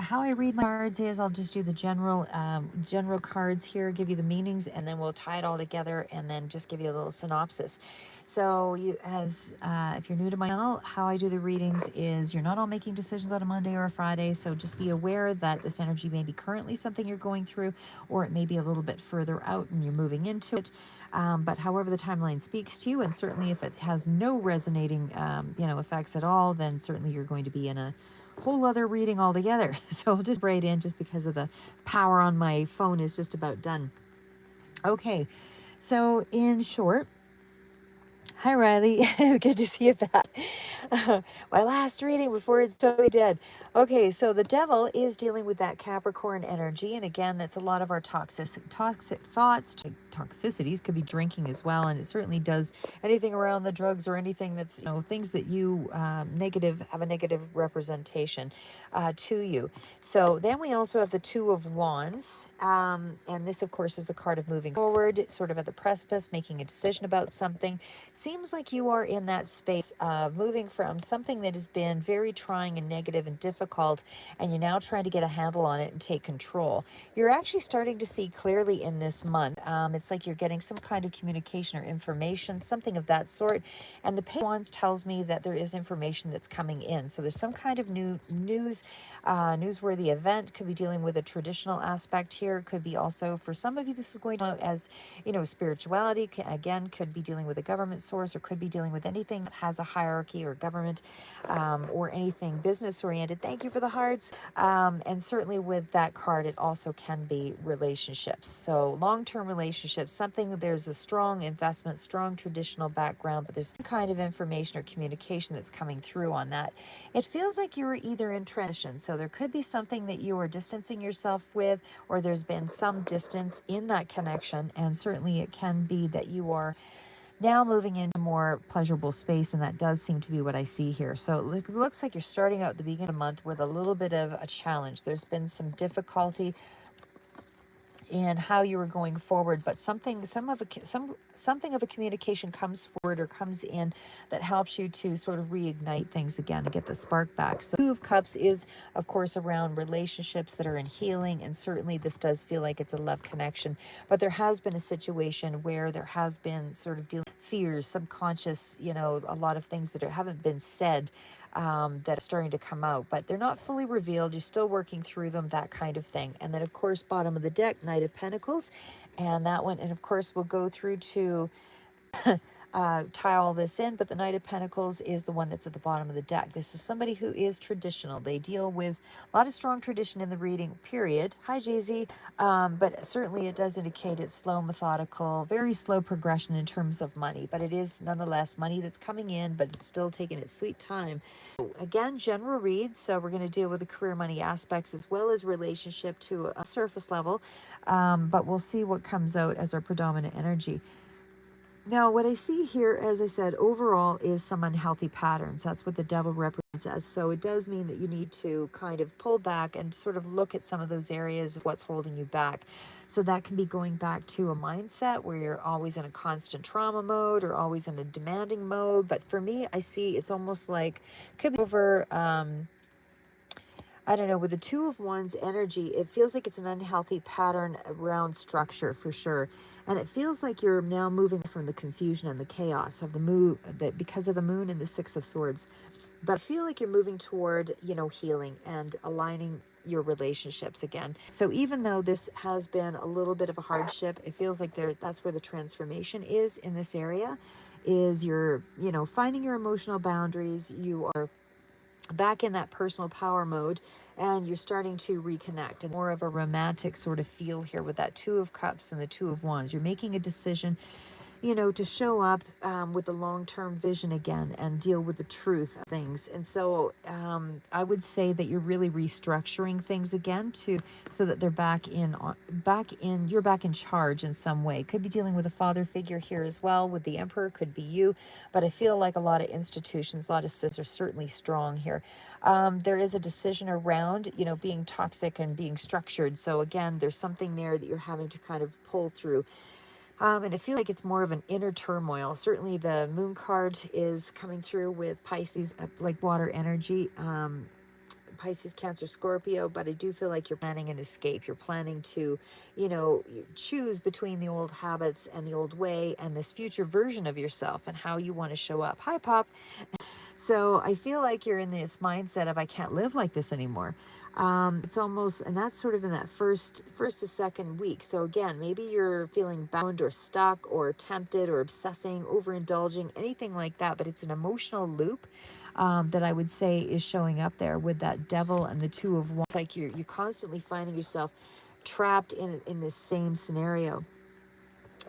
how I read my cards is I'll just do the general cards here, give you the meanings, and then we'll tie it all together and then just give you a little synopsis. So if you're new to my channel, how I do the readings is you're not all making decisions on a Monday or a Friday. So just be aware that this energy may be currently something you're going through, or it may be a little bit further out and you're moving into it. But however the timeline speaks to you, and certainly if it has no resonating, effects at all, then certainly you're going to be in a whole other reading altogether. So I'll just right in just because of the power on my phone is just about done. Okay, so in short, hi Riley, good to see you back. My last reading before it's totally dead. Okay, so the devil is dealing with that Capricorn energy, and again, that's a lot of our toxic thoughts, toxicities. Could be drinking as well, and it certainly does anything around the drugs or anything that's things that you negative have a negative representation to you. So then we also have the Two of Wands, and this, of course, is the card of moving forward, sort of at the precipice, making a decision about something. Seems like you are in that space of moving from something that has been very trying and negative and difficult, and you're now trying to get a handle on it and take control. You're actually starting to see clearly in this month. It's like you're getting some kind of communication or information, something of that sort. And the Page of Wands tells me that there is information that's coming in. So there's some kind of newsworthy event. Could be dealing with a traditional aspect here. Could be also, for some of you, this is going on as, spirituality. Again, could be dealing with a government source, or could be dealing with anything that has a hierarchy or government, or anything business oriented. Thank you for the hearts. And certainly with that card, it also can be relationships. So long-term relationships, there's a strong investment, strong traditional background, but there's some kind of information or communication that's coming through on that. It feels like you're either in transition. So there could be something that you are distancing yourself with, or there's been some distance in that connection. And certainly it can be that you are now moving into more pleasurable space, and that does seem to be what I see here. So it looks like you're starting out at the beginning of the month with a little bit of a challenge. There's been some difficulty in how you were going forward, but something of a communication comes forward or comes in that helps you to sort of reignite things again and get the spark back. So Two of Cups is, of course, around relationships that are in healing, and certainly this does feel like it's a love connection, but there has been a situation where there has been sort of fears, subconscious, a lot of things that haven't been said, that are starting to come out, but they're not fully revealed. You're still working through them, that kind of thing. And then, of course, bottom of the deck, Knight of Pentacles, and that one, and of course, we'll go through to tie all this in, but the Knight of Pentacles is the one that's at the bottom of the deck. This is somebody who is traditional. They deal with a lot of strong tradition in the reading, period. Hi, Jay-Z. But certainly it does indicate it's slow, methodical, very slow progression in terms of money, but it is nonetheless money that's coming in, but it's still taking its sweet time. Again, general reads, so we're going to deal with the career money aspects as well as relationship to a surface level, but we'll see what comes out as our predominant energy. Now, what I see here, as I said, overall is some unhealthy patterns. That's what the devil represents as. So it does mean that you need to kind of pull back and sort of look at some of those areas of what's holding you back. So that can be going back to a mindset where you're always in a constant trauma mode or always in a demanding mode. But for me, I see it's almost like could be over, I don't know, with the Two of Wands energy, it feels like it's an unhealthy pattern around structure for sure. And it feels like you're now moving from the confusion and the chaos of the moon, that because of the moon and the Six of Swords. But I feel like you're moving toward, healing and aligning your relationships again. So even though this has been a little bit of a hardship, it feels like that's where the transformation is in this area, is you're, finding your emotional boundaries. You are back in that personal power mode, and you're starting to reconnect, and more of a romantic sort of feel here with that Two of Cups and the Two of Wands. You're making a decision, to show up with a long-term vision again and deal with the truth of things. And so I would say that you're really restructuring things again so that they're you're back in charge in some way. Could be dealing with a father figure here as well with the Emperor, could be you, but I feel like a lot of institutions, a lot of systems are certainly strong here. There is a decision around, being toxic and being structured. So again, there's something there that you're having to kind of pull through. And I feel like it's more of an inner turmoil. Certainly the moon card is coming through with Pisces, like water energy. Pisces, Cancer, Scorpio, but I do feel like you're planning an escape. You're planning to, you know, choose between the old habits and the old way and this future version of yourself and how you want to show up. Hi, Pop. So I feel like you're in this mindset of I can't live like this anymore. It's almost, and that's sort of in that first to second week. So again, maybe you're feeling bound or stuck or tempted or obsessing, overindulging, anything like that. But it's an emotional loop that I would say is showing up there with that devil and the two of wands. Like you're constantly finding yourself trapped in this same scenario.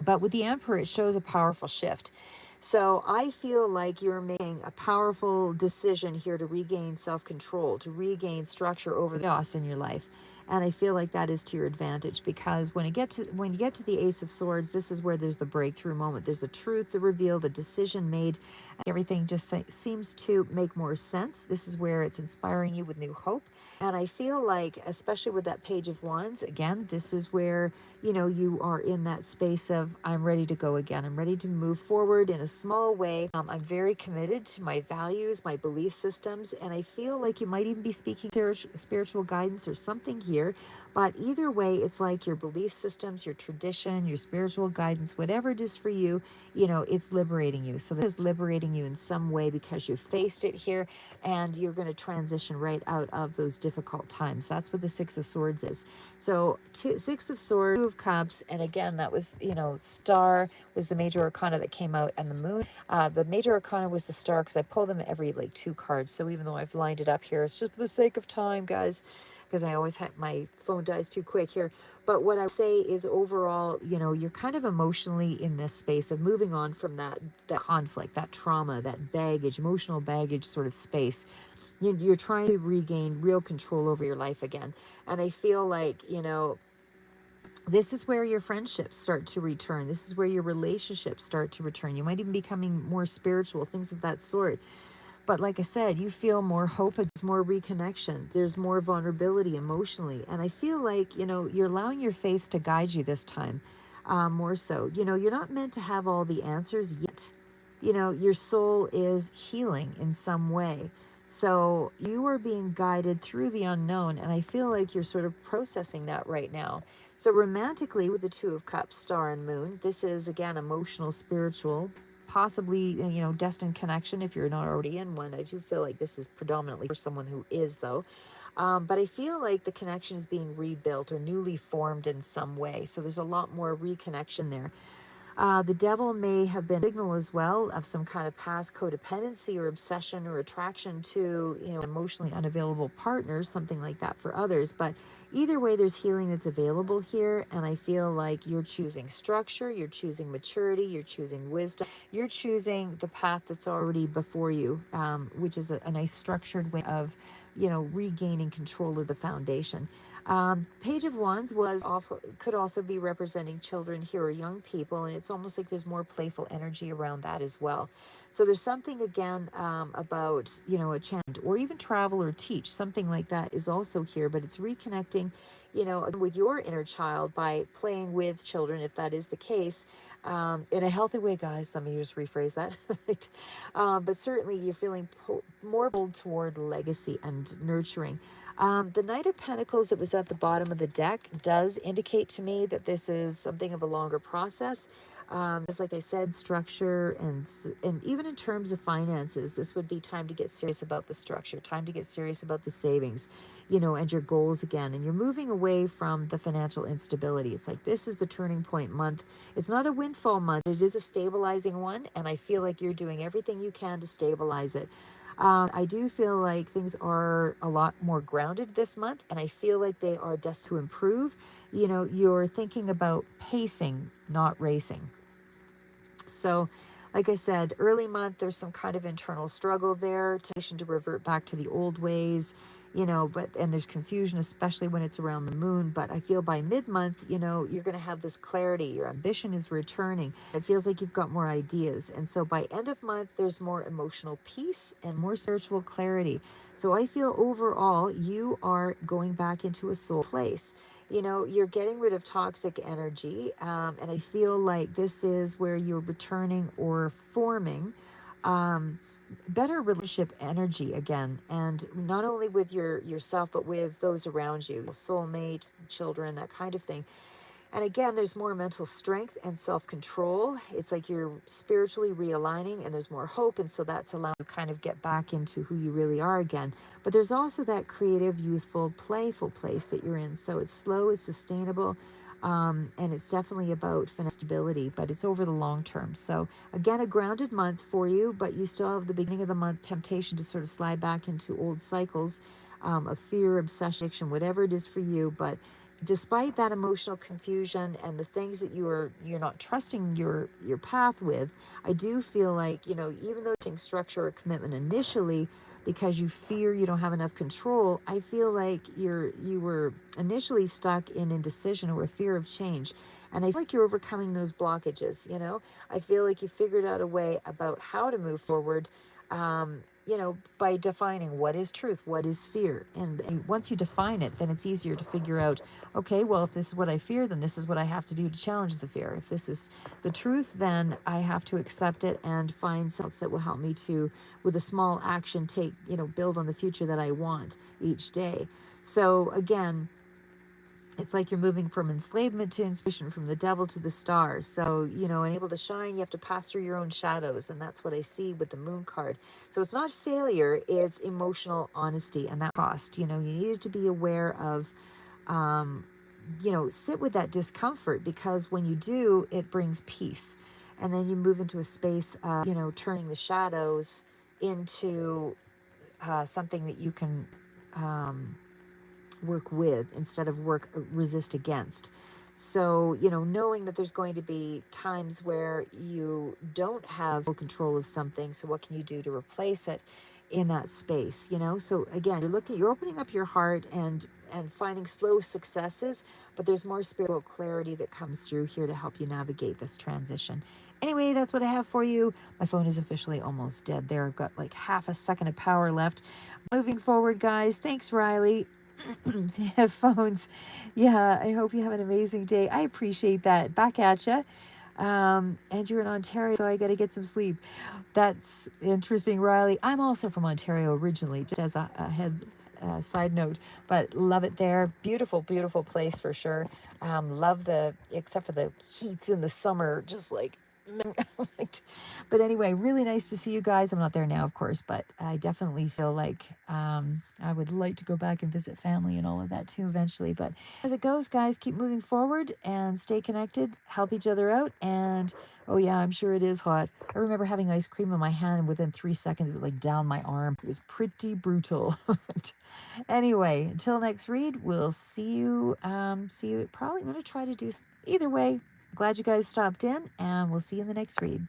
But with the Emperor, it shows a powerful shift. So I feel like you're making a powerful decision here to regain self-control, to regain structure over the chaos in your life. And I feel like that is to your advantage, because when you get to the Ace of Swords, this is where there's the breakthrough moment. There's a truth revealed, a decision made, and everything just seems to make more sense. This is where it's inspiring you with new hope. And I feel like, especially with that Page of Wands, again, this is where, you know, you are in that space of, I'm ready to go again. I'm ready to move forward in a small way. I'm very committed to my values, my belief systems, and I feel like you might even be speaking spiritual guidance or something here. But either way, it's like your belief systems, your tradition, your spiritual guidance, whatever it is for you, you know, it's liberating you. So this is liberating you in some way because you faced it here, and you're going to transition right out of those difficult times. That's what the Six of Swords is. So Six of Swords, Two of Cups, and again, that was, you know, Star was the major arcana that came out, and the Moon. The major arcana was the Star, because I pull them every like 2 cards. So even though I've lined it up here, it's just for the sake of time, guys, because I always have, my phone dies too quick here. But what I say is overall, you know, you're kind of emotionally in this space of moving on from that conflict, that trauma, that baggage, emotional baggage sort of space. You're trying to regain real control over your life again. And I feel like, you know, this is where your friendships start to return. This is where your relationships start to return. You might even be becoming more spiritual, things of that sort. But like I said, you feel more hope, there's more reconnection, there's more vulnerability emotionally. And I feel like, you know, you're allowing your faith to guide you this time, more so. You know, you're not meant to have all the answers yet. You know, your soul is healing in some way. So you are being guided through the unknown. And I feel like you're sort of processing that right now. So romantically, with the Two of Cups, Star and Moon, this is, again, emotional, spiritual, possibly, you know, destined connection if you're not already in one. I do feel like this is predominantly for someone who is, though. But I feel like the connection is being rebuilt or newly formed in some way. So there's a lot more reconnection there. The devil may have been a signal as well of some kind of past codependency or obsession or attraction to, you know, emotionally unavailable partners, something like that for others. But either way, there's healing that's available here. And I feel like you're choosing structure, you're choosing maturity, you're choosing wisdom, you're choosing the path that's already before you, which is a nice structured way of, you know, regaining control of the foundation. Page of Wands could also be representing children here or young people, and it's almost like there's more playful energy around that as well. So there's something again about, you know, a chant or even travel or teach, something like that is also here, but it's reconnecting, you know, with your inner child by playing with children, if that is the case, in a healthy way, guys. Let me just rephrase that. Right? But certainly you're feeling more pulled toward legacy and nurturing. The Knight of Pentacles that was at the bottom of the deck does indicate to me that this is something of a longer process. As like I said, structure and even in terms of finances, this would be time to get serious about the structure, time to get serious about the savings, you know, and your goals again. And you're moving away from the financial instability. It's like this is the turning point month. It's not a windfall month. It is a stabilizing one. And I feel like you're doing everything you can to stabilize it. I do feel like things are a lot more grounded this month, and I feel like they are destined to improve. You know, you're thinking about pacing, not racing. So, like I said, early month, there's some kind of internal struggle there, temptation to revert back to the old ways, you know, and there's confusion, especially when it's around the moon. But I feel by mid-month, you know, you're going to have this clarity. Your ambition is returning. It feels like you've got more ideas. And so by end of month, there's more emotional peace and more spiritual clarity. So I feel overall, you are going back into a soul place. You know, you're getting rid of toxic energy. And I feel like this is where you're returning or forming um, better relationship energy again, and not only with yourself, but with those around you, soulmate, children, that kind of thing. And again, there's more mental strength and self-control. It's like you're spiritually realigning, and there's more hope, and so that's allowing you to kind of get back into who you really are again. But there's also that creative, youthful, playful place that you're in. So it's slow, it's sustainable, and it's definitely about financial stability, but it's over the long term. So again, a grounded month for you, but you still have the beginning of the month temptation to sort of slide back into old cycles of fear, obsession, addiction, whatever it is for you. But despite that emotional confusion and the things that you're not trusting your path with, I do feel like, even though taking structure or commitment initially because you fear you don't have enough control, I feel like you were initially stuck in indecision or a fear of change. And I feel like you're overcoming those blockages. I feel like you figured out a way about how to move forward, by defining what is truth, what is fear. And once you define it, then it's easier to figure out, okay, well, if this is what I fear, then this is what I have to do to challenge the fear. If this is the truth, then I have to accept it and find something else that will help me to, with a small action, build on the future that I want each day. So again, it's like you're moving from enslavement to inspiration, from the devil to the stars. So, and able to shine, you have to pass through your own shadows. And that's what I see with the moon card. So it's not failure, it's emotional honesty and that cost. You needed to be aware of, sit with that discomfort, because when you do, it brings peace. And then you move into a space, turning the shadows into something that you can work with instead of resist against. So, knowing that there's going to be times where you don't have full control of something. So what can you do to replace it in that space? So again, you're opening up your heart and finding slow successes, but there's more spiritual clarity that comes through here to help you navigate this transition. Anyway, that's what I have for you. My phone is officially almost dead there. I've got like half a second of power left. Moving forward, guys. Thanks, Riley. Headphones. Yeah, I hope you have an amazing day. I appreciate that. Back at you. And you're in Ontario, so I got to get some sleep. That's interesting, Riley. I'm also from Ontario originally, just as a side note, but love it there. Beautiful, beautiful place for sure. Love except for the heats in the summer, just like, but anyway, really nice to see you guys. I'm not there now, of course, but I definitely feel like I would like to go back and visit family and all of that too eventually. But as it goes, guys, keep moving forward and stay connected, help each other out. And oh yeah, I'm sure it is hot. I remember having ice cream in my hand, and within 3 seconds it was like down my arm. It was pretty brutal. Anyway, until next read, we'll see you. See you. Probably going to try to do either way. Glad you guys stopped in, and we'll see you in the next read.